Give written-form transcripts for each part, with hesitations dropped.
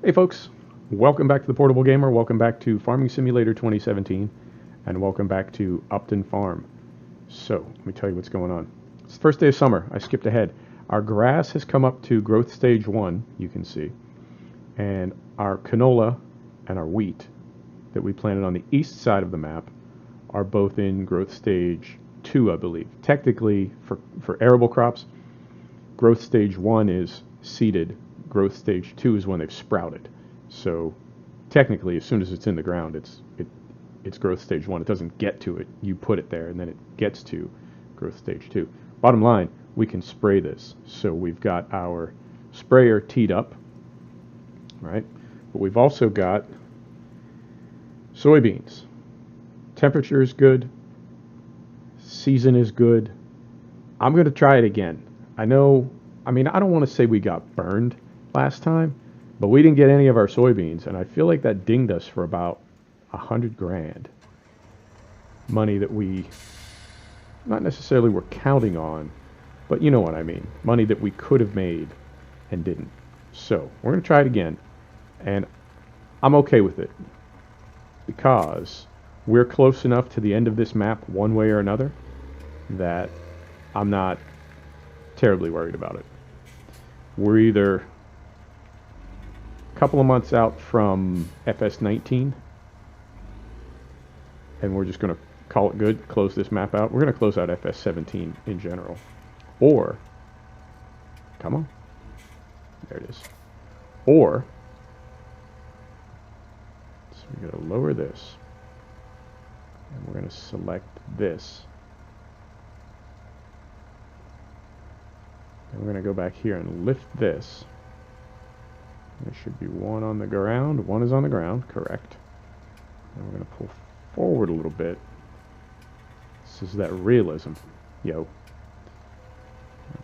Hey folks, welcome back to the Portable Gamer, welcome back to Farming Simulator 2017, and welcome back to Upton Farm. So, let me tell you what's going on. It's the first day of summer, I skipped ahead. Our grass has come up to growth stage 1, you can see, and our canola and our wheat that we planted on the east side of the map are both in growth stage 2, I believe. Technically, for arable crops, growth stage 1 is seeded. Growth stage 2 is when they've sprouted. So technically, as soon as it's in the ground, it's growth stage 1. It doesn't get to it. You put it there, and then it gets to growth stage 2. Bottom line, we can spray this. So we've got our sprayer teed up, right? But we've also got soybeans. Temperature is good. Season is good. I'm going to try it again. I don't want to say we got burned last time, but we didn't get any of our soybeans, and I feel like that dinged us for about 100 grand. Money that we not necessarily were counting on, but you know what I mean. Money that we could have made and didn't. So we're going to try it again, and I'm okay with it because we're close enough to the end of this map one way or another that I'm not terribly worried about it. We're either a couple of months out from FS19, and we're just going to call it good, close this map out. We're going to close out FS17 in general. Or, come on, there it is. Or, so we're going to lower this, and we're going to select this. And we're going to go back here and lift this. There should be one on the ground. One is on the ground, correct. And we're going to pull forward a little bit. This is that realism. Yo.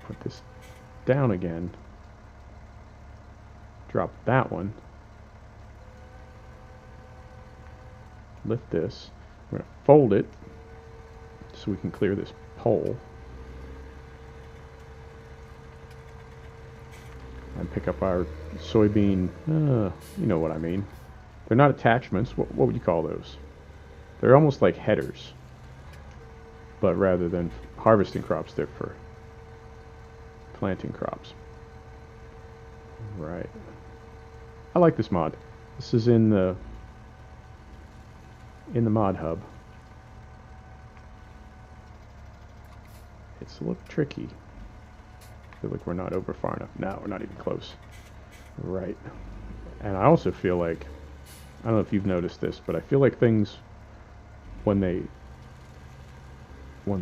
Put this down again. Drop that one. Lift this. We're going to fold it so we can clear this pole. And pick up our soybean, you know what I mean. They're not attachments. What would you call those? They're almost like headers. But rather than harvesting crops, they're for planting crops. Right. I like this mod. This is in the mod hub. It's a little tricky. I feel like we're not over far enough. No, we're not even close. Right. And I also feel like, I don't know if you've noticed this, but I feel like things, when they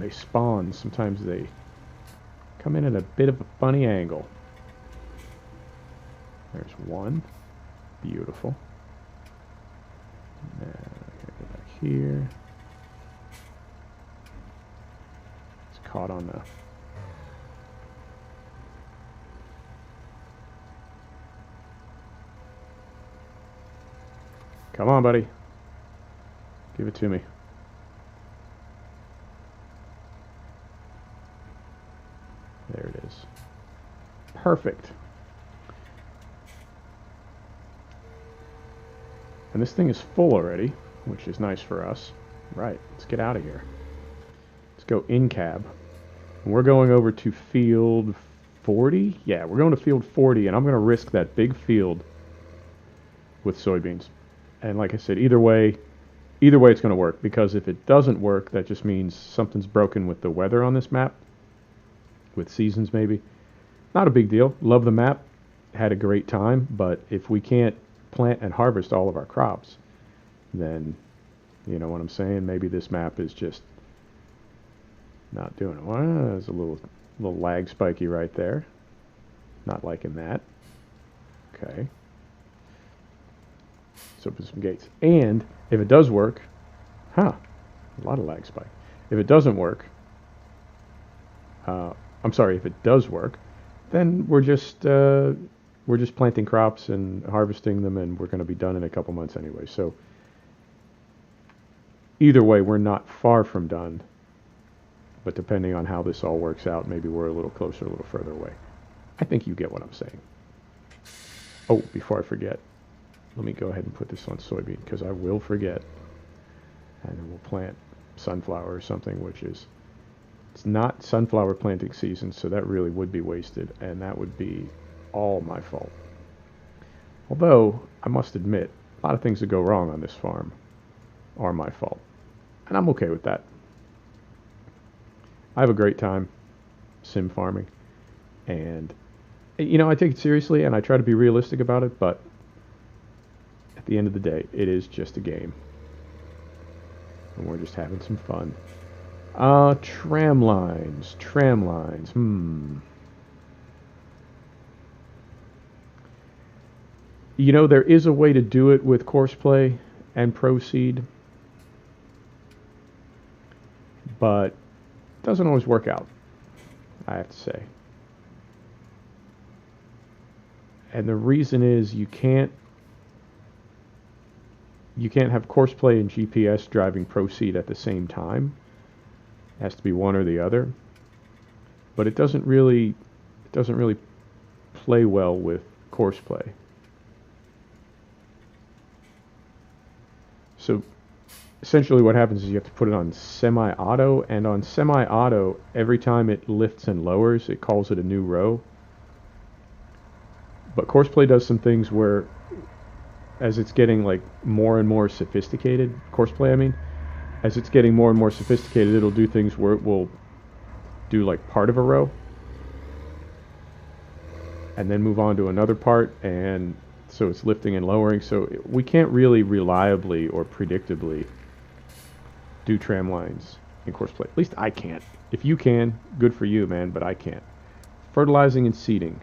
spawn, sometimes they come in at a bit of a funny angle. There's one. Beautiful. Now, I'm gonna go back here. It's caught on the... Come on, buddy. Give it to me. There it is. Perfect. And this thing is full already, which is nice for us. Right, let's get out of here. Let's go in cab. And we're going over to field 40? Yeah, we're going to field 40, and I'm going to risk that big field with soybeans. And like I said, either way it's going to work, because if it doesn't work, that just means something's broken with the weather on this map, with seasons maybe. Not a big deal. Love the map. Had a great time, but if we can't plant and harvest all of our crops, then, you know what I'm saying? Maybe this map is just not doing it. Well, there's a little lag spiky right there. Not liking that. Okay. Let's open some gates. And if it does work, a lot of lag spike. If it doesn't work, if it does work, then we're just planting crops and harvesting them, and we're going to be done in a couple months anyway. So either way, we're not far from done. But depending on how this all works out, maybe we're a little closer, a little further away. I think you get what I'm saying. Oh, before I forget, let me go ahead and put this on soybean because I will forget. And then we'll plant sunflower or something, which is, it's not sunflower planting season, so that really would be wasted, and that would be all my fault. Although, I must admit, a lot of things that go wrong on this farm are my fault. And I'm okay with that. I have a great time sim farming. And, you know, I take it seriously and I try to be realistic about it, but at the end of the day, it is just a game. And we're just having some fun. Tram lines. You know, there is a way to do it with Courseplay and Proceed, but it doesn't always work out, I have to say. And the reason is you can't have Courseplay and GPS driving Proceed at the same time. It has to be one or the other. But it doesn't really play well with Courseplay. So essentially what happens is you have to put it on semi-auto, and on semi-auto, every time it lifts and lowers, it calls it a new row. But Courseplay does some things where, as it's getting like more and more sophisticated, Courseplay I mean, as it's getting more and more sophisticated, it'll do things where it will do like part of a row and then move on to another part, and so it's lifting and lowering. So we can't really reliably or predictably do tram lines in Courseplay. At least I can't. If you can, good for you, man, but I can't. Fertilizing and seeding.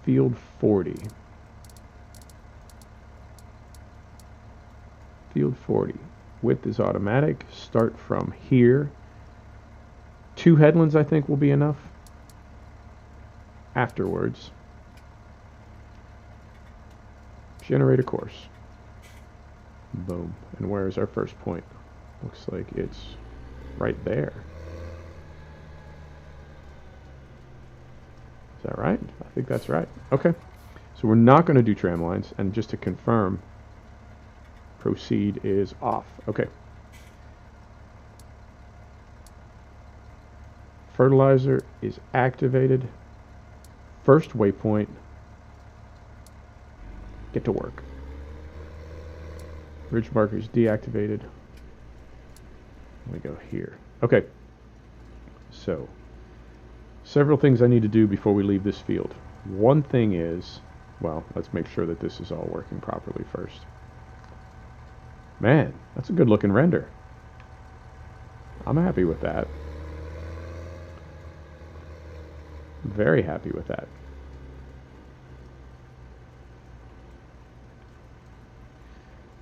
Field 40. Field 40. Width is automatic. Start from here. 2 headlands, I think, will be enough. Afterwards, generate a course. Boom. And where is our first point? Looks like it's right there. Is that right? I think that's right. Okay. So we're not going to do tram lines, and just to confirm, Proceed is off. Okay. Fertilizer is activated. First waypoint. Get to work. Ridge marker is deactivated. We go here. Okay. So, several things I need to do before we leave this field. One thing is, well, let's make sure that this is all working properly first. Man, that's a good looking render. I'm happy with that. Very happy with that.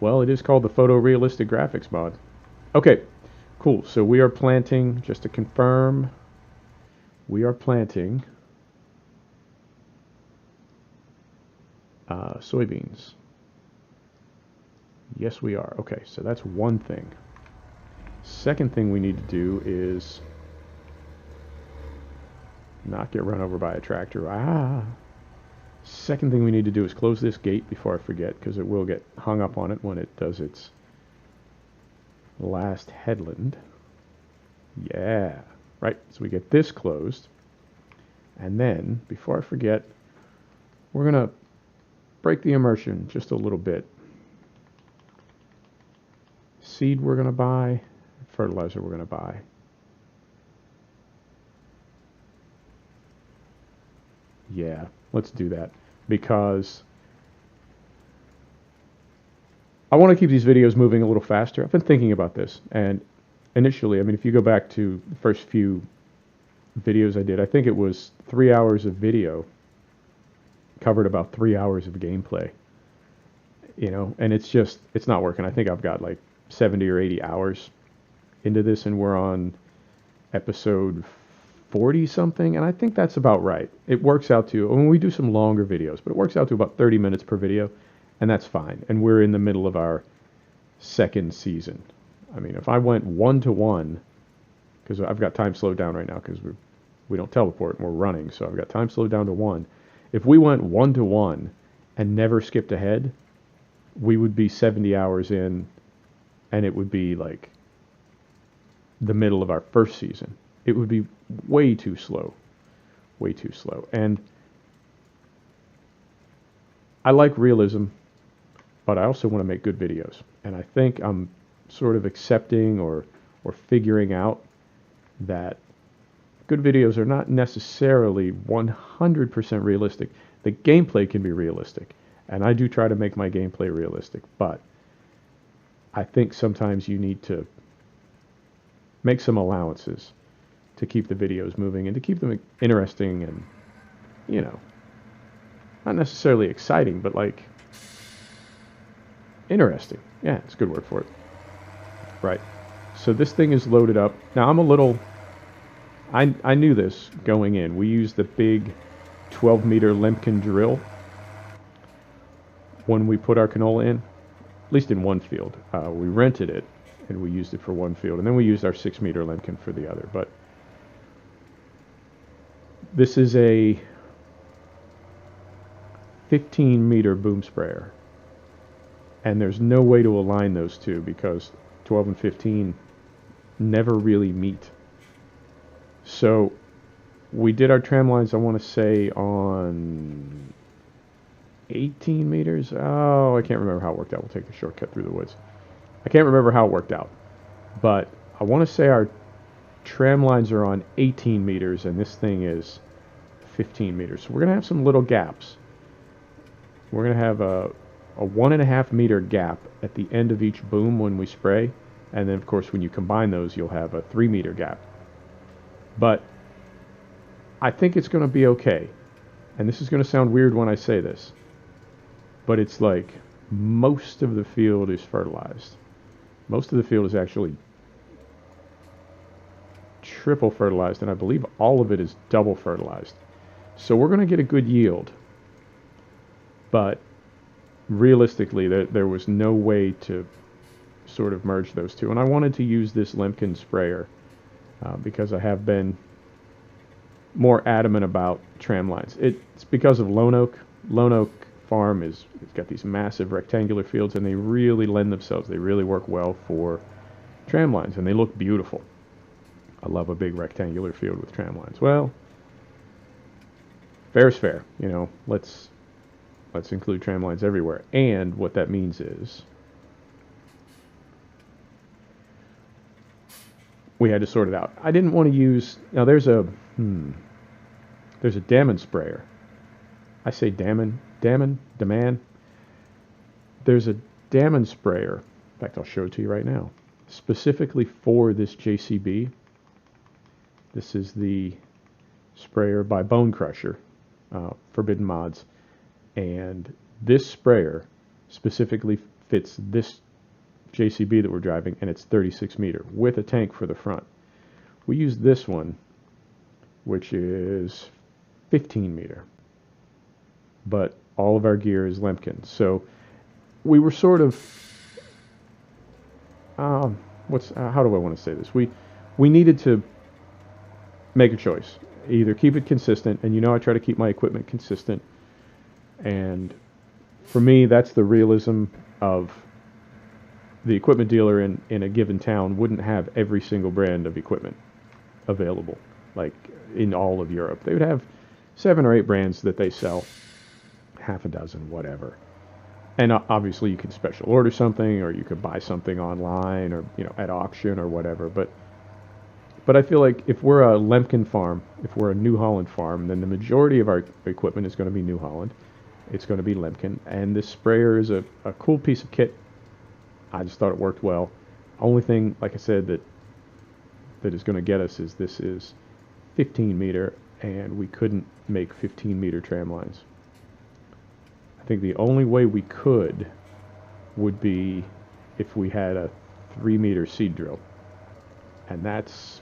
Well, it is called the photorealistic graphics mod. Okay, cool. So we are planting, just to confirm, we are planting soybeans. Yes, we are. Okay, so that's one thing. Second thing we need to do is not get run over by a tractor. Second thing we need to do is close this gate before I forget, because it will get hung up on it when it does its last headland. Yeah, right. So we get this closed. And then, before I forget, we're going to break the immersion just a little bit. Seed we're going to buy, fertilizer we're going to buy. Yeah, let's do that, because I want to keep these videos moving a little faster. I've been thinking about this, and initially, I mean, if you go back to the first few videos I did, I think it was 3 hours of video covered about 3 hours of gameplay, you know, and it's not working. I think I've got like 70 or 80 hours into this, and we're on episode 40 something, and I think that's about right. It works out to, I mean, we do some longer videos, but it works out to about 30 minutes per video, and that's fine. And we're in the middle of our second season. I mean, if I went 1-to-1, because I've got time slowed down right now because we don't teleport and we're running, so I've got time slowed down to 1. If we went 1-to-1 and never skipped ahead, we would be 70 hours in, and it would be like the middle of our first season. It would be way too slow. Way too slow. And I like realism, but I also want to make good videos. And I think I'm sort of accepting or figuring out that good videos are not necessarily 100% realistic. The gameplay can be realistic, and I do try to make my gameplay realistic, but I think sometimes you need to make some allowances to keep the videos moving and to keep them interesting and, you know, not necessarily exciting, but like interesting. Yeah, it's a good word for it. Right. So this thing is loaded up. Now I'm a little, I knew this going in. We used the big 12-meter Lemken drill when we put our canola in, at least in one field. We rented it and we used it for one field, and then we used our 6-meter Lemken for the other. But this is a 15-meter boom sprayer, and there's no way to align those two because 12 and 15 never really meet. So we did our tram lines, I want to say, on 18 meters. Oh, I can't remember how it worked out. We'll take a shortcut through the woods. I can't remember how it worked out, but I want to say our tram lines are on 18 meters, and this thing is 15 meters. So we're going to have some little gaps. We're going to have a 1.5 meter gap at the end of each boom when we spray, and then of course when you combine those you'll have a 3 meter gap. But I think it's going to be okay, and this is going to sound weird when I say this, but it's like most of the field is fertilized. Most of the field is actually triple fertilized, and I believe all of it is double fertilized. So we're going to get a good yield, but realistically there was no way to sort of merge those two. And I wanted to use this Lemken sprayer because I have been more adamant about tram lines. It's because of Lone Oak. Lone Oak Farm it's got these massive rectangular fields, and they really lend themselves. They really work well for tram lines, and they look beautiful. I love a big rectangular field with tram lines. Well, fair's fair, you know. Let's include tram lines everywhere. And what that means is we had to sort it out. I didn't want to use, now there's a Damon sprayer. I say Damon. There's a Damon sprayer. In fact, I'll show it to you right now. Specifically for this JCB. This is the sprayer by Bone Crusher, Forbidden Mods. And this sprayer specifically fits this JCB that we're driving, and it's 36 meter with a tank for the front. We use this one, which is 15 meter, but all of our gear is Lemken. So we were sort of, how do I want to say this? We needed to make a choice. Either keep it consistent, and you know I try to keep my equipment consistent. And for me, that's the realism of the equipment dealer in a given town wouldn't have every single brand of equipment available, like in all of Europe. They would have 7 or 8 brands that they sell, half a dozen, whatever. And obviously you could special order something, or you could buy something online, or at auction or whatever. But I feel like if we're a Lemken farm, if we're a New Holland farm, then the majority of our equipment is going to be New Holland. It's going to be Lemken, and this sprayer is a cool piece of kit. I just thought it worked well. Only thing, like I said, that is going to get us is this is 15 meter, and we couldn't make 15 meter tram lines. I think the only way we could would be if we had a 3 meter seed drill, and that's,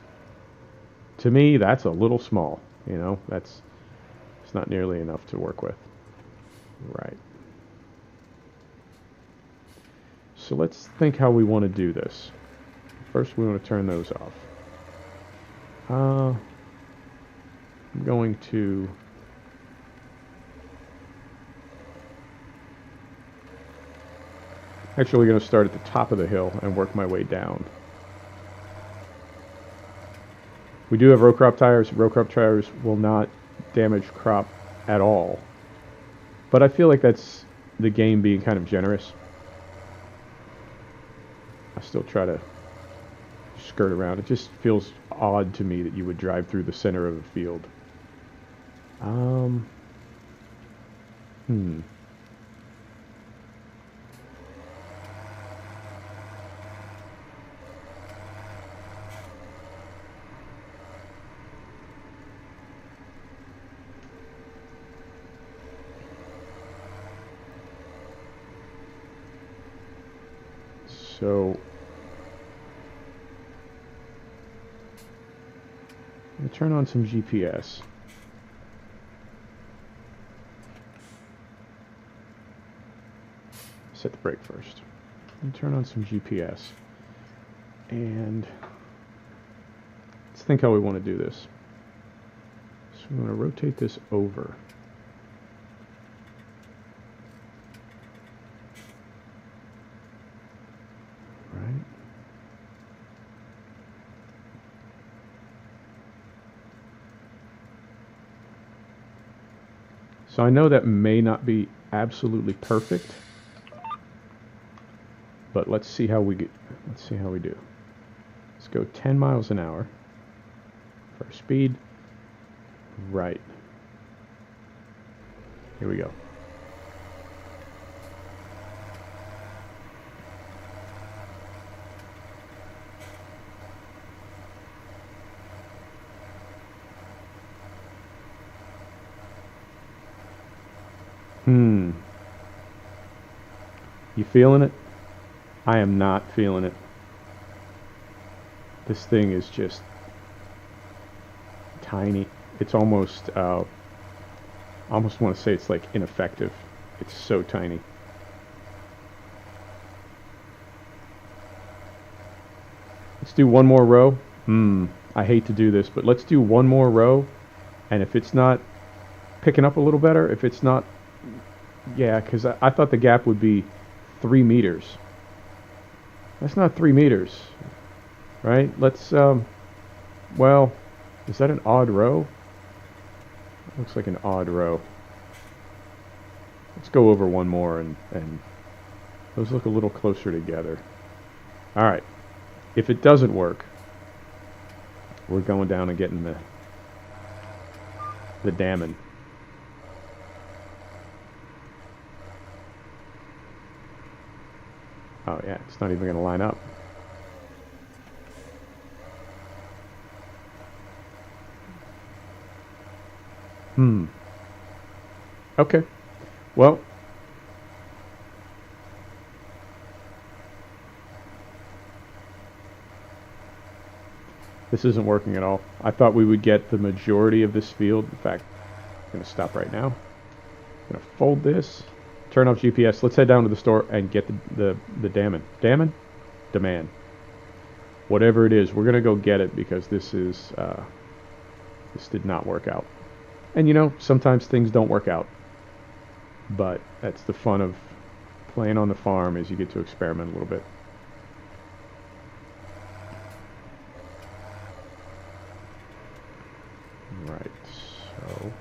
to me, that's a little small. It's not nearly enough to work with. Right. So let's think how we want to do this. First, we want to turn those off. I'm going to Actually going to start at the top of the hill and work my way down. We do have row crop tires. Row crop tires will not damage crop at all. But I feel like that's the game being kind of generous. I still try to skirt around. It just feels odd to me that you would drive through the center of a field. So I'm going to turn on some GPS. Set the brake first. And turn on some GPS. And let's think how we want to do this. So we want to rotate this over. Right. So I know that may not be absolutely perfect. But let's see how we get. Let's see how we do. Let's go 10 miles an hour for our speed. Right. Here we go. You feeling it? I am not feeling it. This thing is just tiny. It's almost, I almost want to say it's like ineffective. It's so tiny. Let's do one more row. I hate to do this, but let's do one more row. And if it's not picking up a little better, if it's not, yeah, because I thought the gap would be 3 meters. That's not 3 meters, right? Let's, well, is that an odd row? Looks like an odd row. Let's go over one more and those look a little closer together. All right. If it doesn't work, we're going down and getting the damming. Oh yeah, it's not even going to line up. Okay. Well, this isn't working at all. I thought we would get the majority of this field. In fact, I'm going to stop right now. I'm going to fold this. Turn off GPS. Let's head down to the store and get the damming. Damming? Demand. Whatever it is, we're going to go get it because this is, this did not work out. And you know, sometimes things don't work out. But that's the fun of playing on the farm, is you get to experiment a little bit. Right, so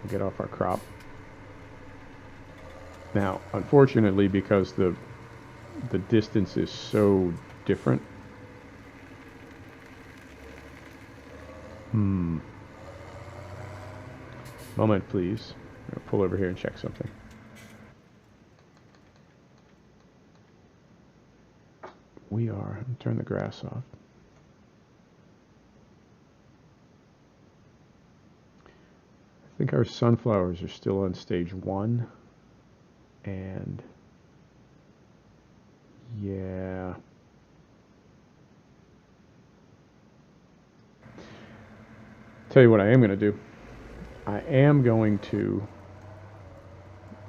we'll get off our crop. Now, unfortunately, because the distance is so different. Moment, please. I'm going to pull over here and check something. We are. Turn the grass off. I think our sunflowers are still on stage 1. And yeah. Tell you what I am going to do. I am going to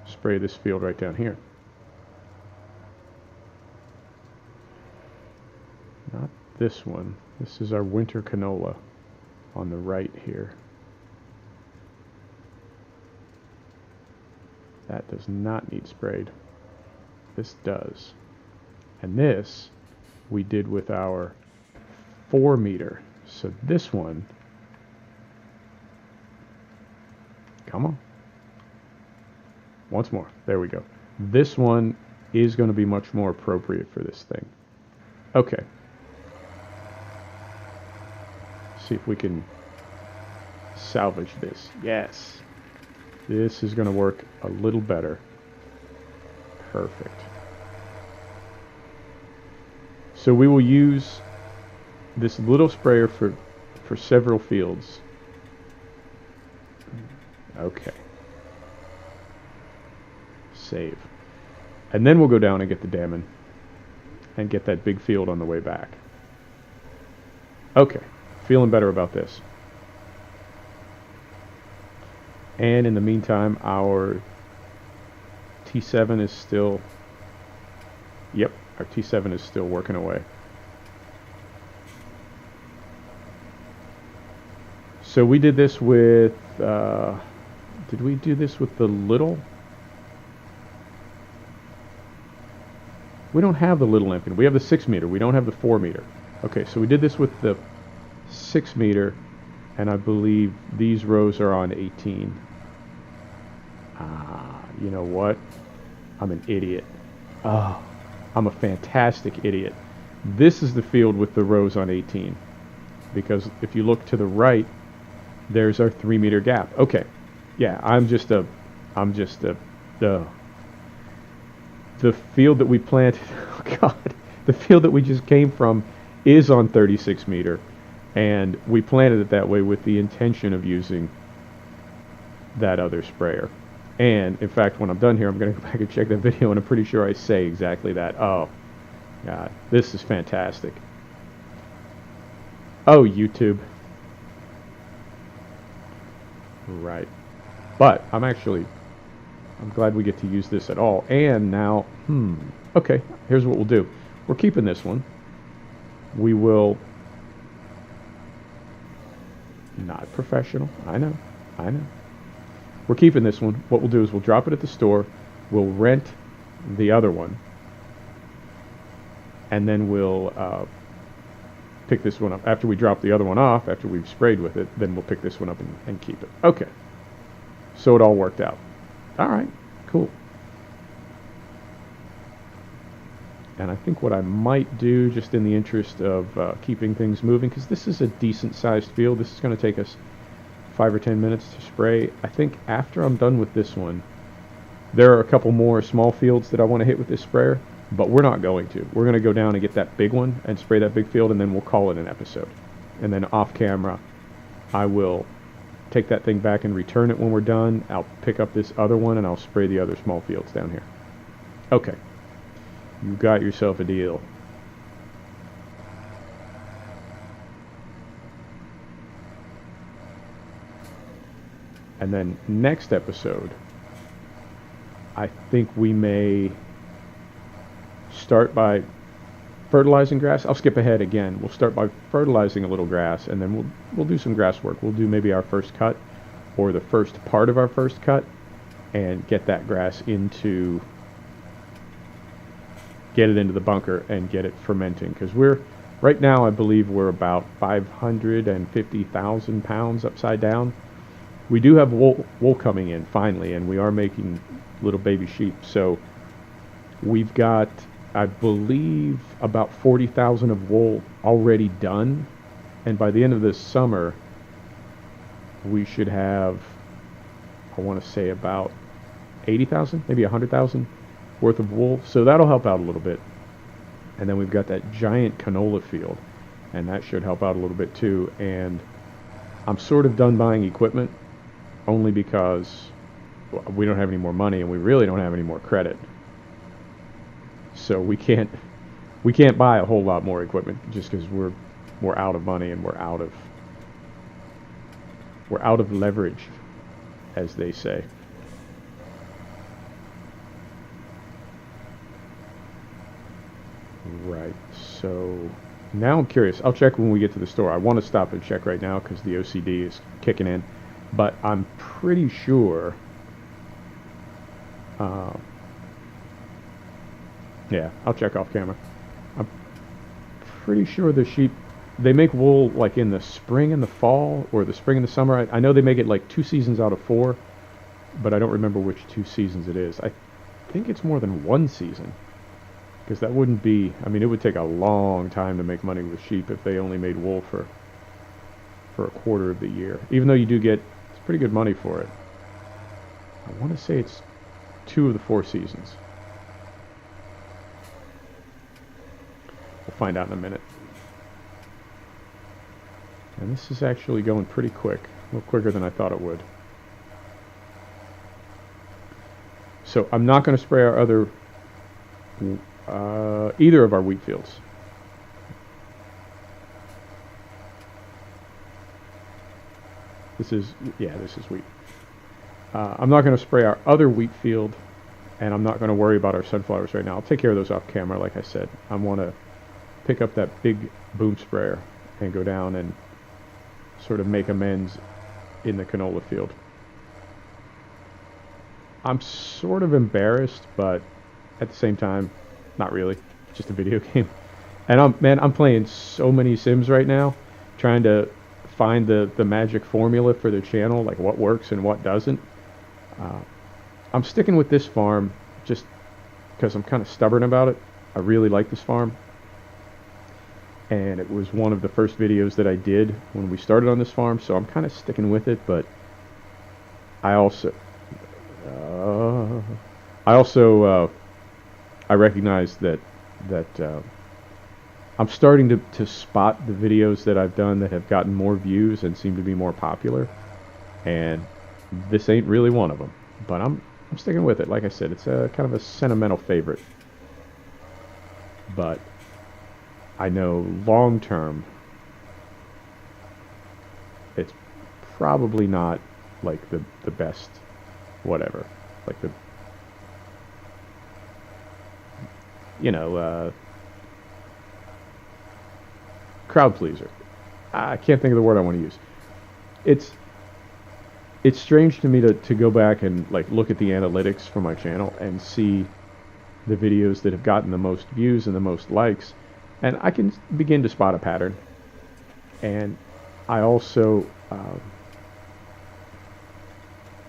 spray this field right down here. Not this one. This is our winter canola on the right here. That does not need sprayed. This does. And this we did with our 4 meter. So this one, come on. Once more. There we go. This one is going to be much more appropriate for this thing. Okay. See if we can salvage this. Yes. This is going to work a little better. Perfect. So we will use this little sprayer for several fields. Okay. Save. And then we'll go down and get the Dammon and get that big field on the way back. Okay. Feeling better about this. And in the meantime, our T7 is still... Yep, our T7 is still working away. So we did this with... did we do this with the little? We don't have the little Lampkin. We have the 6 meter. We don't have the 4 meter. Okay, so we did this with the 6 meter, and I believe these rows are on 18. You know what? I'm an idiot. Oh, I'm a fantastic idiot. This is the field with the rows on 18. Because if you look to the right, there's our 3 meter gap. Okay. Yeah, the field that we planted, oh God, the field that we just came from is on 36 meter. And we planted it that way with the intention of using that other sprayer. And in fact, when I'm done here, I'm going to go back and check that video, and I'm pretty sure I say exactly that. Oh, God, this is fantastic. Oh, YouTube. Right. But I'm glad we get to use this at all. And now, okay, here's what we'll do. We're keeping this one. We will... Not professional. I know. We're keeping this one. What we'll do is we'll drop it at the store. We'll rent the other one. And then we'll pick this one up. After we drop the other one off, after we've sprayed with it, then we'll pick this one up and keep it. Okay. So it all worked out. All right. Cool. And I think what I might do, just in the interest of keeping things moving, because this is a decent-sized field. This is going to take us 5 or 10 minutes to spray. I think after I'm done with this one, there are a couple more small fields that I want to hit with this sprayer, but we're not going to. We're going to go down and get that big one and spray that big field, and then we'll call it an episode. And then off camera, I will take that thing back and return it when we're done. I'll pick up this other one, and I'll spray the other small fields down here. Okay. You got yourself a deal. And then next episode, I think we may start by fertilizing grass. I'll skip ahead again. We'll start by fertilizing a little grass, and then we'll do some grass work. We'll do maybe our first cut, or the first part of our first cut, and get that grass into... get it into the bunker and get it fermenting, because right now I believe we're about 550,000 pounds upside down. We do have wool coming in finally, and we are making little baby sheep, so we've got, I believe, about 40,000 of wool already done, and by the end of this summer we should have, I want to say, about 80,000, maybe 100,000 worth of wool, so that'll help out a little bit. And then we've got that giant canola field, and that should help out a little bit too. And I'm sort of done buying equipment, only because we don't have any more money, and we really don't have any more credit, so we can't buy a whole lot more equipment, just because we're out of money, and we're out of leverage, as they say. Right, so now I'm curious. I'll check when we get to the store. I want to stop and check right now because the OCD is kicking in, but I'm pretty sure Yeah, I'll check off camera. I'm pretty sure the sheep, they make wool like in the spring and the fall, or the spring and the summer. I know they make it like 2 seasons out of 4, but I don't remember which 2 seasons it is. I think it's more than 1 season, because that wouldn't be, I mean, it would take a long time to make money with sheep if they only made wool for a quarter of the year. Even though you do get, it's pretty good money for it. I want to say it's 2 of the 4 seasons. We'll find out in a minute. And this is actually going pretty quick, a little quicker than I thought it would. So I'm not going to spray our other, either of our wheat fields. This is wheat. I'm not going to spray our other wheat field, and I'm not going to worry about our sunflowers right now. I'll take care of those off camera, like I said. I want to pick up that big boom sprayer and go down and sort of make amends in the canola field. I'm sort of embarrassed, but at the same time, not really. It's just a video game. And I'm playing so many Sims right now, trying to find the magic formula for the channel, like what works and what doesn't. I'm sticking with this farm just because I'm kind of stubborn about it. I really like this farm. And it was one of the first videos that I did when we started on this farm, so I'm kind of sticking with it, but I also I recognize that I'm starting to spot the videos that I've done that have gotten more views and seem to be more popular, and this ain't really one of them. But I'm sticking with it. Like I said, it's a kind of a sentimental favorite. But I know long term, it's probably not like the best, whatever, like the, you know, crowd pleaser. I can't think of the word I want to use. It's strange to me to go back and like look at the analytics for my channel and see the videos that have gotten the most views and the most likes, and I can begin to spot a pattern. And I also,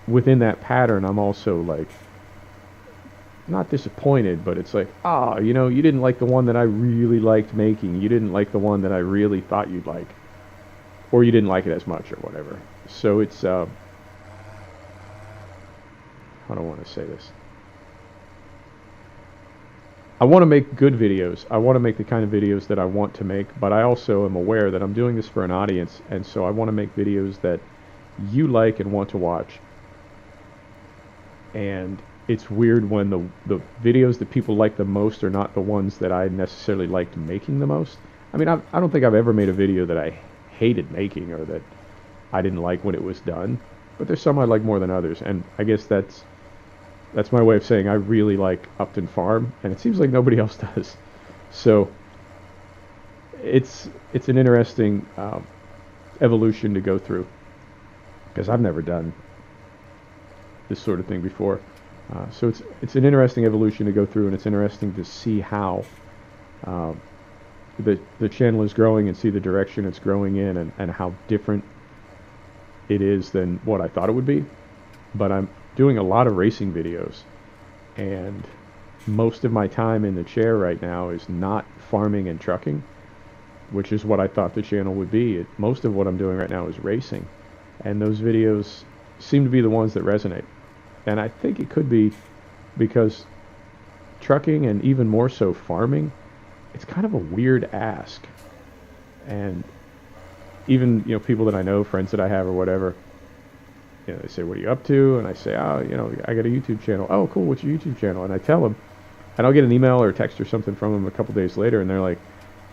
within that pattern, I'm also like, not disappointed, but it's like, you know, you didn't like the one that I really liked making. You didn't like the one that I really thought you'd like. Or you didn't like it as much or whatever. So it's, how do I want to say this? I want to make good videos. I want to make the kind of videos that I want to make, but I also am aware that I'm doing this for an audience, and so I want to make videos that you like and want to watch. And it's weird when the videos that people like the most are not the ones that I necessarily liked making the most. I mean, I don't think I've ever made a video that I hated making or that I didn't like when it was done, but there's some I like more than others, and I guess that's my way of saying I really like Upton Farm, and it seems like nobody else does. So it's an interesting evolution to go through, because I've never done this sort of thing before. So it's an interesting evolution to go through, and it's interesting to see how the channel is growing and see the direction it's growing in, and how different it is than what I thought it would be. But I'm doing a lot of racing videos, and most of my time in the chair right now is not farming and trucking, which is what I thought the channel would be. Most of what I'm doing right now is racing, and those videos seem to be the ones that resonate. And I think it could be because trucking, and even more so farming, it's kind of a weird ask. And even, you know, people that I know, friends that I have or whatever, you know, they say, what are you up to? And I say, you know, I got a YouTube channel. Oh, cool, what's your YouTube channel? And I tell them, and I'll get an email or a text or something from them a couple days later, and they're like,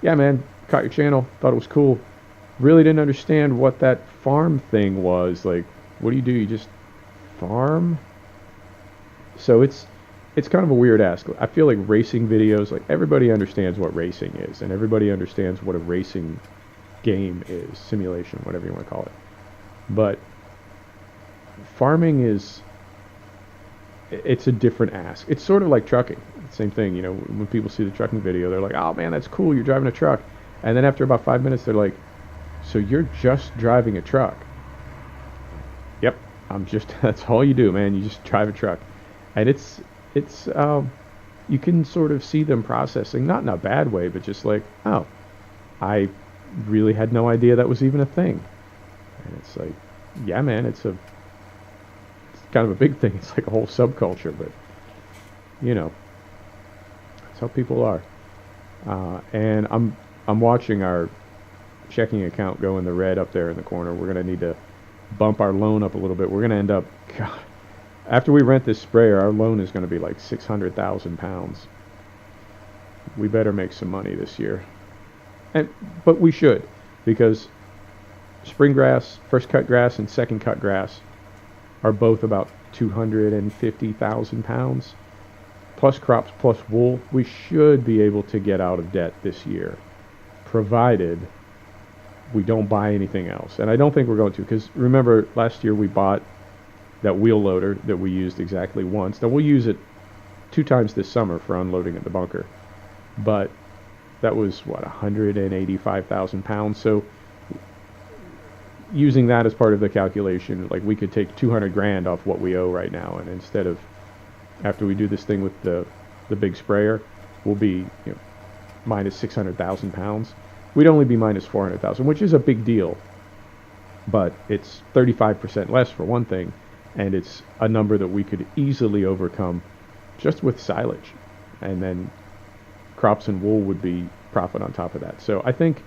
yeah, man, caught your channel, thought it was cool. Really didn't understand what that farm thing was. Like, what do? You just farm? So it's kind of a weird ask. I feel like racing videos, like, everybody understands what racing is, and everybody understands what a racing game is, simulation, whatever you want to call it. But farming it's a different ask. It's sort of like trucking. Same thing, you know, when people see the trucking video, they're like, oh man, that's cool, you're driving a truck. And then after about 5 minutes, they're like, so you're just driving a truck? Yep, I'm just, that's all you do, man. You just drive a truck. And you can sort of see them processing, not in a bad way, but just like, oh, I really had no idea that was even a thing. And it's like, yeah, man, it's kind of a big thing. It's like a whole subculture, but, you know, that's how people are. And I'm watching our checking account go in the red up there in the corner. We're going to need to bump our loan up a little bit. We're going to end up, God, after we rent this sprayer, our loan is going to be like 600,000 pounds. We better make some money this year. But we should, because spring grass, first cut grass, and second cut grass are both about 250,000 pounds. Plus crops, plus wool. We should be able to get out of debt this year, provided we don't buy anything else. And I don't think we're going to, because remember last year we bought that wheel loader that we used exactly once. Now we'll use it 2 times this summer for unloading at the bunker, but that was what, 185,000 pounds. So using that as part of the calculation, like we could take 200 grand off what we owe right now, and instead of, after we do this thing with the big sprayer, we'll be, you know, minus 600,000 pounds. We'd only be minus 400,000, which is a big deal, but it's 35% less for one thing, and it's a number that we could easily overcome just with silage, and then crops and wool would be profit on top of that. So I think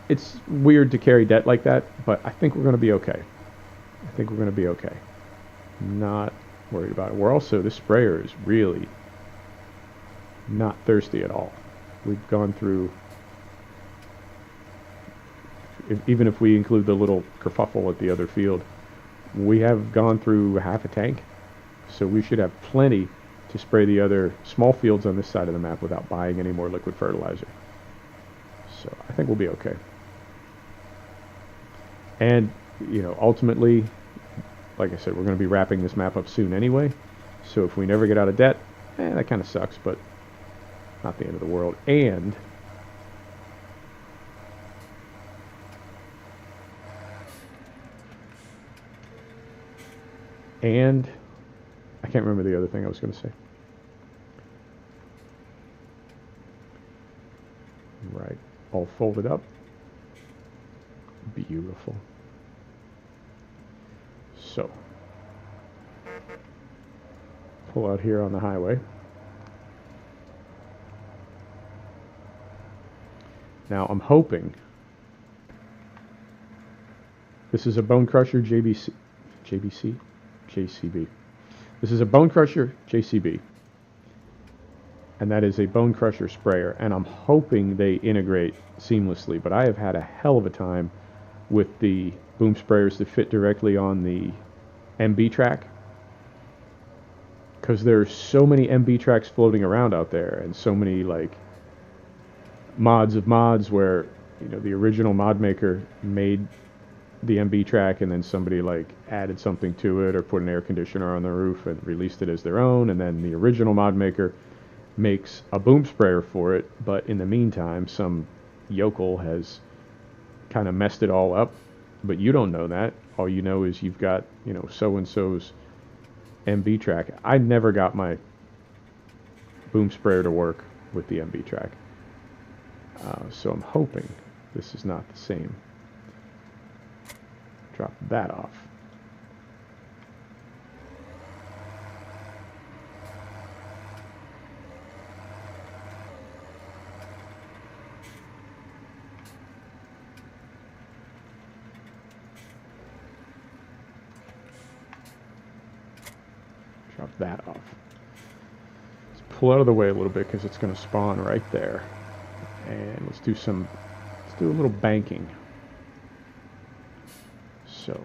it's weird to carry debt like that, but I think we're going to be okay. I think we're going to be okay. Not worried about it. We're also, this sprayer is really not thirsty at all. We've gone through, even if we include the little kerfuffle at the other field, we have gone through half a tank. So we should have plenty to spray the other small fields on this side of the map without buying any more liquid fertilizer. So I think we'll be okay. And, you know, ultimately, like I said, we're going to be wrapping this map up soon anyway. So if we never get out of debt, that kind of sucks, but not the end of the world. And I can't remember the other thing I was going to say. Right, all folded up. Beautiful. So, pull out here on the highway. Now I'm hoping this is a Bone Crusher JCB. This is a Bone Crusher JCB, and that is a Bone Crusher sprayer, and I'm hoping they integrate seamlessly, but I have had a hell of a time with the boom sprayers that fit directly on the MB track, because there's so many MB tracks floating around out there, and so many like mods of mods where, you know, the original mod maker made the MB track and then somebody like added something to it or put an air conditioner on the roof and released it as their own, and then the original mod maker makes a boom sprayer for it, but in the meantime some yokel has kind of messed it all up, but you don't know that. All you know is you've got, you know, so-and-so's MB track. I never got my boom sprayer to work with the MB track. So I'm hoping this is not the same. Drop that off. Drop that off. Let's pull out of the way a little bit because it's going to spawn right there. And let's do a little banking. So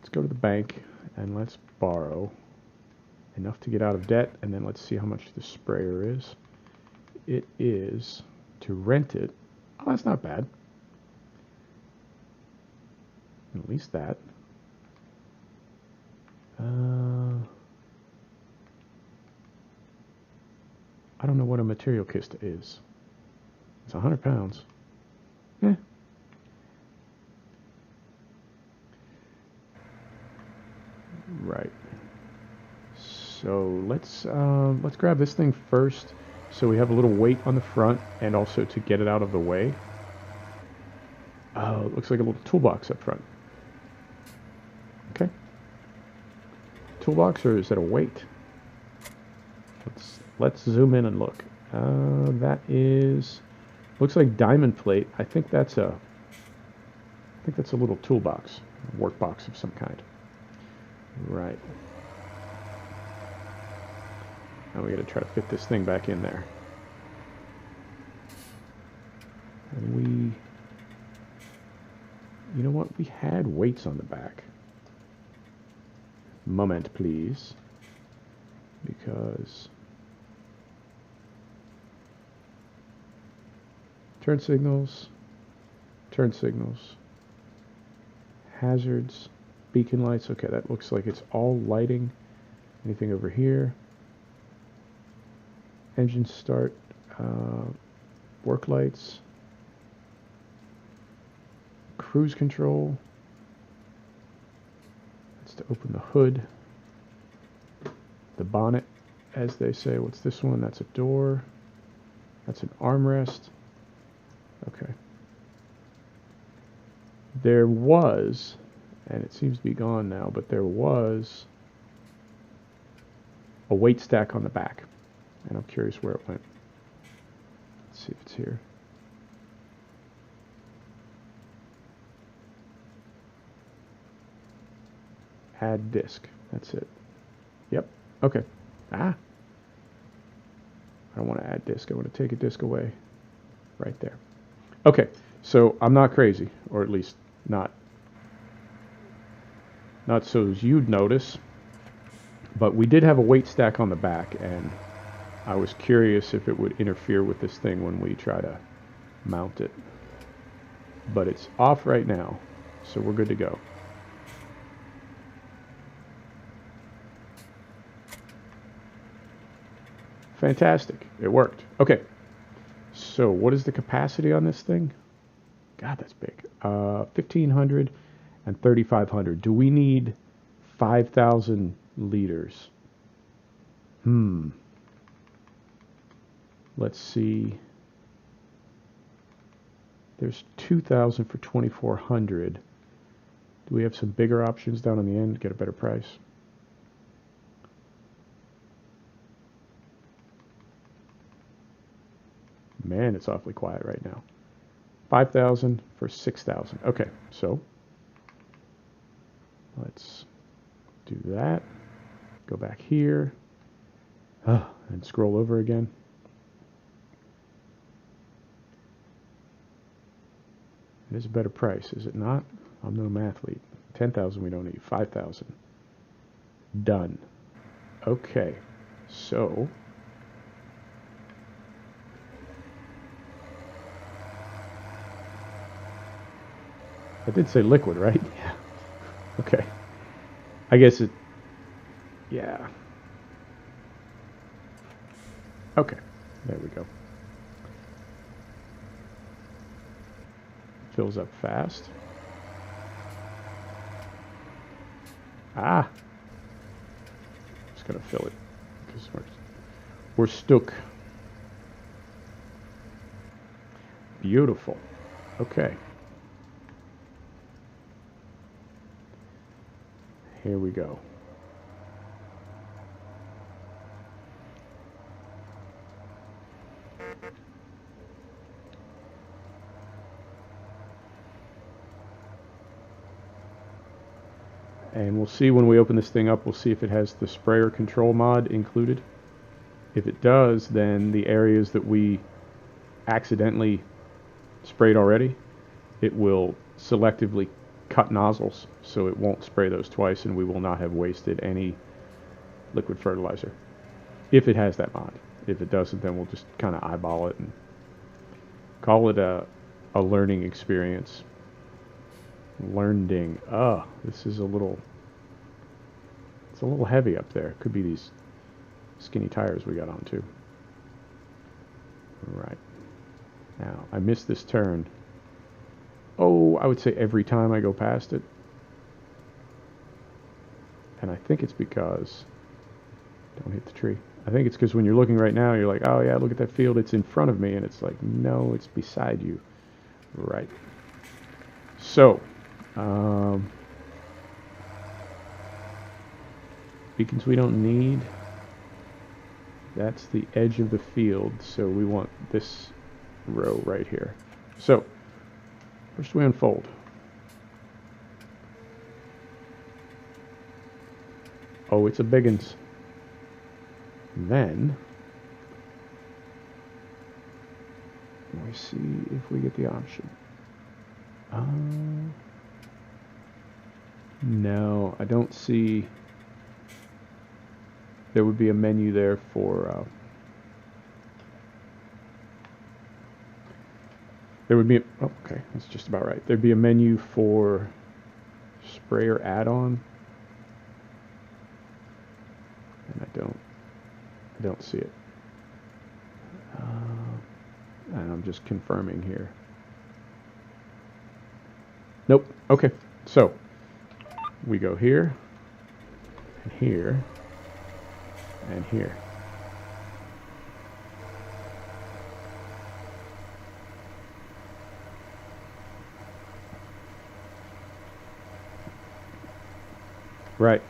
let's go to the bank and let's borrow enough to get out of debt, and then let's see how much the sprayer is. It is, to rent it, oh, that's not bad. At least that. I don't know what a material kista is. It's 100 pounds. Eh. Right. So let's grab this thing first, so we have a little weight on the front, and also to get it out of the way. Oh, it looks like a little toolbox up front. Okay. Toolbox, or is that a weight? Let's zoom in and look. That is, looks like diamond plate. I think that's a little toolbox, workbox of some kind. Right. Now we got to try to fit this thing back in there. And you know what? We had weights on the back. Moment, please. Because turn signals, hazards, beacon lights. Okay, that looks like it's all lighting. Anything over here? Engine start, work lights, cruise control. That's to open the hood. The bonnet, as they say. What's this one? That's a door. That's an armrest. Okay. There was, and it seems to be gone now, but there was a weight stack on the back. And I'm curious where it went. Let's see if it's here. Add disk. That's it. Yep. Okay. Ah. I don't want to add disk. I want to take a disk away. Right there. Okay. So I'm not crazy, or at least not so as you'd notice. But we did have a weight stack on the back, and I was curious if it would interfere with this thing when we try to mount it. But it's off right now, so we're good to go. Fantastic. It worked. Okay. So what is the capacity on this thing? God, that's big. 1,500 and 3,500. Do we need 5,000 liters? Let's see. There's 2,000 for 2,400. Do we have some bigger options down on the end to get a better price? Man, it's awfully quiet right now. 5,000 for 6,000. Okay, so let's do that. Go back here. And scroll over again. It is a better price, is it not? I'm no mathlete. 10,000 we don't need. 5,000. Done. Okay, so I did say liquid, right? Yeah. Okay. I guess it, yeah. Okay, there we go. Fills up fast. Ah! Just gonna fill it because we're stuck. Beautiful. Okay. Here we go. And we'll see when we open this thing up, we'll see if it has the sprayer control mod included. If it does, then the areas that we accidentally sprayed already, it will selectively cut nozzles so it won't spray those twice, and we will not have wasted any liquid fertilizer. If it has that mod. If it doesn't, then we'll just kind of eyeball it and call it a learning experience. Learning. This is it's a little heavy up there. Could be these skinny tires we got on too. Right. Now, I missed this turn. Oh, I would say every time I go past it. And I think it's because... Don't hit the tree. I think it's because when you're looking right now, you're like, oh yeah, look at that field, it's in front of me. And it's like, no, it's beside you. Right. So, beacons we don't need. That's the edge of the field, so we want this row right here. So, first we unfold. Oh, it's a biggins. Then, let me see if we get the option. No, I don't see. There would be a menu there for. There would be. Oh, okay, that's just about right. There'd be a menu for sprayer add-on, and I don't see it. And I'm just confirming here. Nope. Okay, so we go here, and here, and here. Right.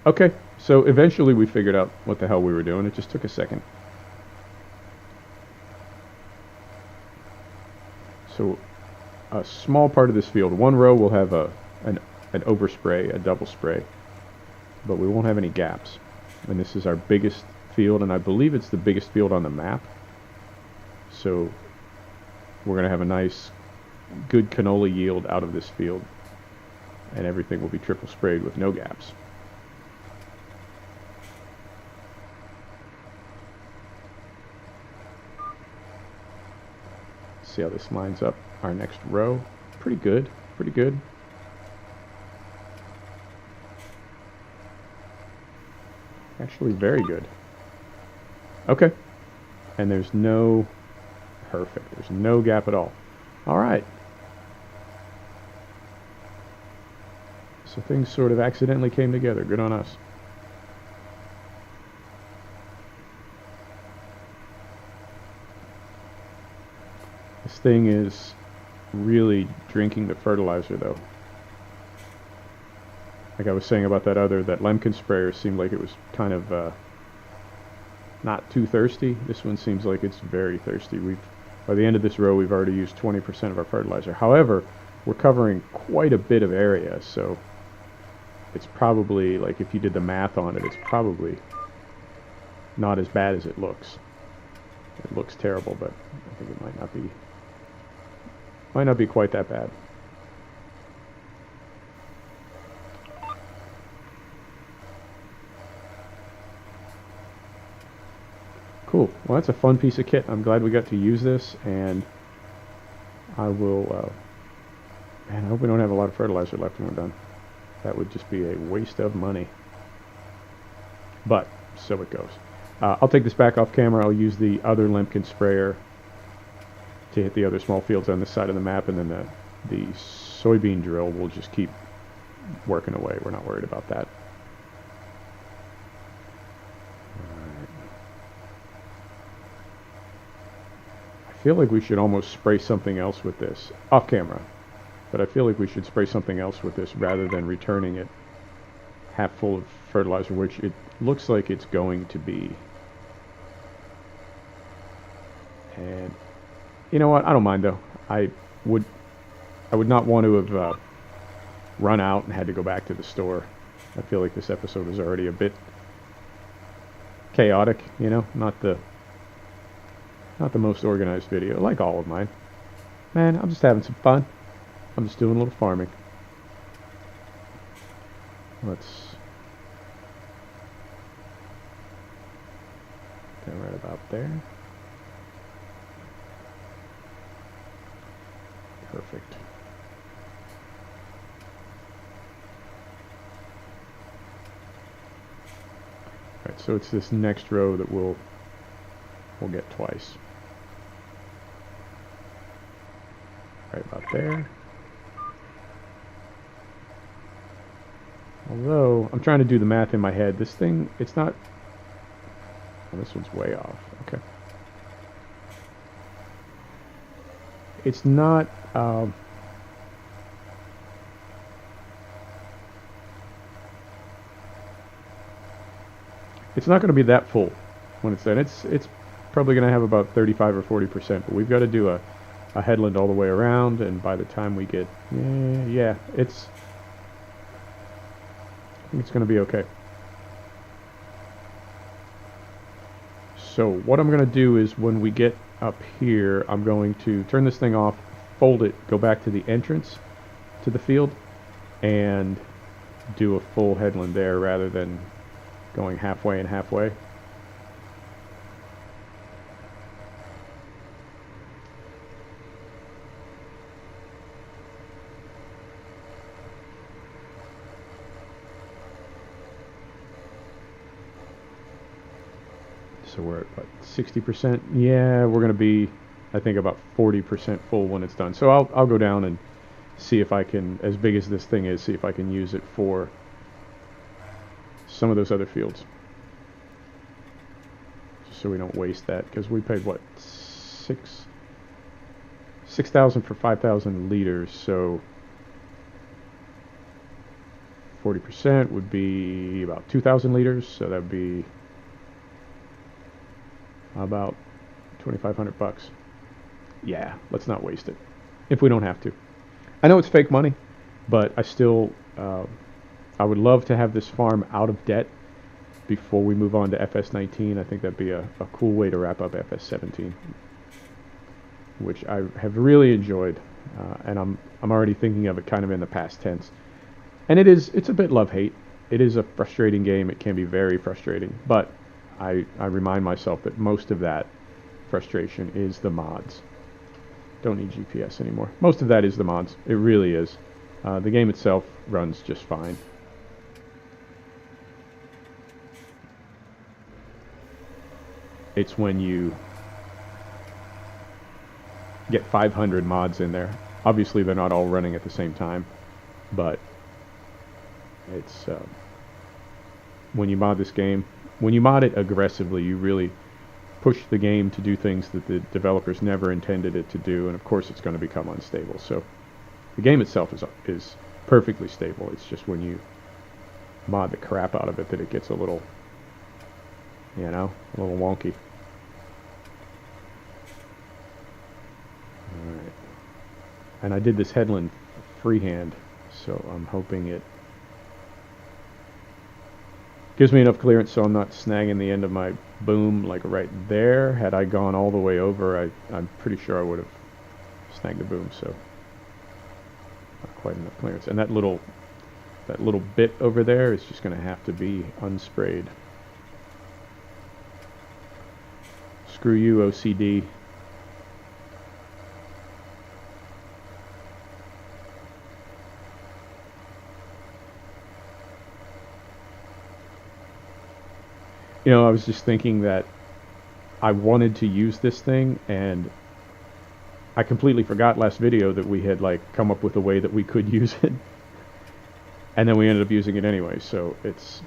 Okay, so eventually we figured out what the hell we were doing. It just took a second. So a small part of this field, one row will have an overspray, a double spray, but we won't have any gaps. And this is our biggest field, and I believe it's the biggest field on the map. So we're going to have a nice, good canola yield out of this field, and everything will be triple sprayed with no gaps. See how this lines up our next row. Pretty good, pretty good. Actually very good. Okay, and there's no, perfect, there's no gap at all. All right, so things sort of accidentally came together. Good on us. This thing is really drinking the fertilizer, though. Like I was saying about that Lemkin sprayer, seemed like it was kind of not too thirsty. This one seems like it's very thirsty. By the end of this row, we've already used 20% of our fertilizer. However, we're covering quite a bit of area, so it's probably, like if you did the math on it, it's probably not as bad as it looks. It looks terrible, but I think it might not be quite that bad. Cool. Well, that's a fun piece of kit. I'm glad we got to use this, and I will... man, I hope we don't have a lot of fertilizer left when we're done. That would just be a waste of money. But, so it goes. I'll take this back off camera. I'll use the other Lemkin sprayer to hit the other small fields on this side of the map, and then the soybean drill will just keep working away. We're not worried about that. I feel like we should almost spray something else with this off camera, but I feel like we should spray something else with this rather than returning it half full of fertilizer, which it looks like it's going to be. And you know what? I don't mind though. I would not want to have run out and had to go back to the store. I feel like this episode was already a bit chaotic, you know, not the most organized video, like all of mine. Man, I'm just having some fun. I'm just doing a little farming. Let's go right about there. Perfect. Alright, so it's this next row that we'll get twice. Right about there. Although, I'm trying to do the math in my head. This thing, it's not... Oh, this one's way off. Okay. It's not... it's not going to be that full when it's done. It's probably going to have about 35 or 40%, but we've got to do a headland all the way around, and by the time we get... yeah, it's... I think it's going to be okay. So what I'm going to do is when we get up here, I'm going to turn this thing off, fold it, go back to the entrance to the field, and do a full headland there rather than going halfway and halfway. So we're at, what, 60%? Yeah, we're going to be, I think, about 40% full when it's done. So I'll go down and see if I can, as big as this thing is, see if I can use it for some of those other fields. Just so we don't waste that, because we paid, what, 6,000 for 5,000 liters, so 40% would be about 2,000 liters, so that would be about 2,500 bucks. Yeah, let's not waste it if we don't have to. I know it's fake money, but I still I would love to have this farm out of debt before we move on to FS19. I think that'd be a cool way to wrap up FS17, which I have really enjoyed, and I'm already thinking of it kind of in the past tense. And it's a bit love-hate. It is a frustrating game. It can be very frustrating, but I remind myself that most of that frustration is the mods. Don't need GPS anymore. Most of that is the mods. It really is. The game itself runs just fine. It's when you get 500 mods in there. Obviously, they're not all running at the same time, but it's when you mod this game, when you mod it aggressively, you really push the game to do things that the developers never intended it to do, and of course it's going to become unstable. So the game itself is perfectly stable. It's just when you mod the crap out of it that it gets a little, you know, a little wonky. Alright. And I did this headland freehand, so I'm hoping it gives me enough clearance so I'm not snagging the end of my boom like right there. Had I gone all the way over, I'm pretty sure I would have snagged the boom, so not quite enough clearance. And that little bit over there is just going to have to be unsprayed. Screw you, OCD. You know, I was just thinking that I wanted to use this thing, and I completely forgot last video that we had, like, come up with a way that we could use it. And then we ended up using it anyway, so it's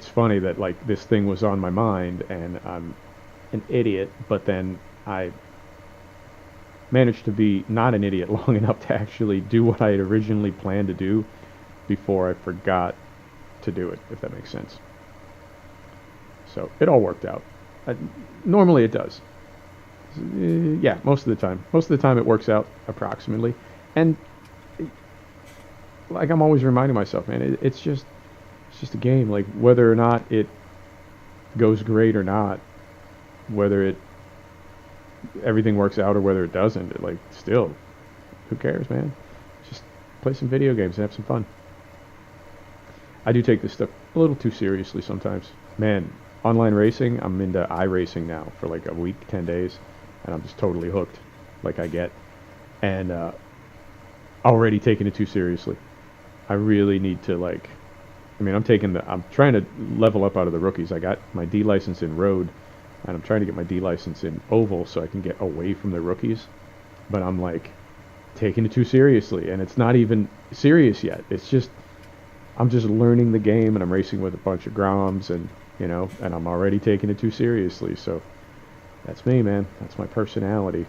funny that, like, this thing was on my mind, and I'm an idiot, but then I managed to be not an idiot long enough to actually do what I had originally planned to do before I forgot to do it, if that makes sense. So it all worked out. Normally it does. Yeah, most of the time. Most of the time it works out approximately. And like I'm always reminding myself, man, it's just a game. Like whether or not it goes great or not, whether everything works out or whether it doesn't, like still, who cares, man? Just play some video games and have some fun. I do take this stuff a little too seriously sometimes. Man, online racing, I'm into iRacing now for like a week, 10 days, and I'm just totally hooked, like I get. And already taking it too seriously. I really need to, like, I mean, I'm trying to level up out of the rookies. I got my D license in road, and I'm trying to get my D license in oval so I can get away from the rookies. but I'm like taking it too seriously, and it's not even serious yet. It's just I'm just learning the game, and I'm racing with a bunch of Groms, and and I'm already taking it too seriously. So that's me, man. That's my personality.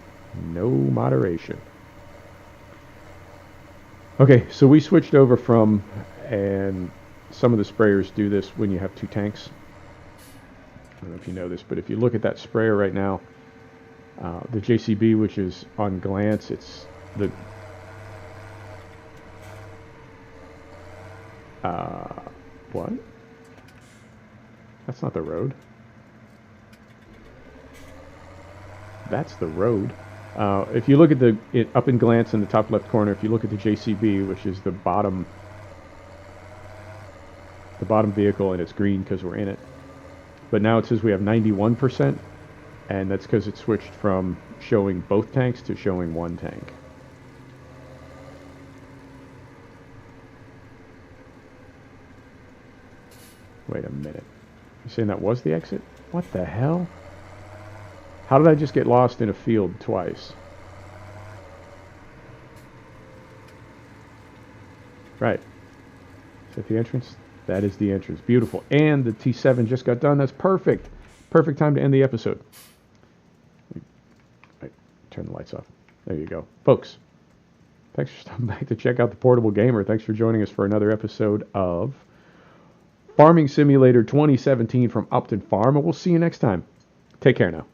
No moderation. Okay, so we switched over from, and some of the sprayers do this when you have two tanks. I don't know if you know this, but if you look at that sprayer right now, the JCB, which is on glance, it's the what? That's not the road. That's the road. If you look at up in glance in the top left corner, if you look at the JCB, which is the bottom vehicle, and it's green because we're in it. But now it says we have 91%, and that's because it switched from showing both tanks to showing one tank. Wait a minute. You saying that was the exit? What the hell? How did I just get lost in a field twice? Right. Is that the entrance? That is the entrance. Beautiful. And the T7 just got done. That's perfect. Perfect time to end the episode. Right. Turn the lights off. There you go. Folks, thanks for stopping back to check out the Portable Gamer. Thanks for joining us for another episode of Farming Simulator 2017 from Upton Farm. And we'll see you next time. Take care now.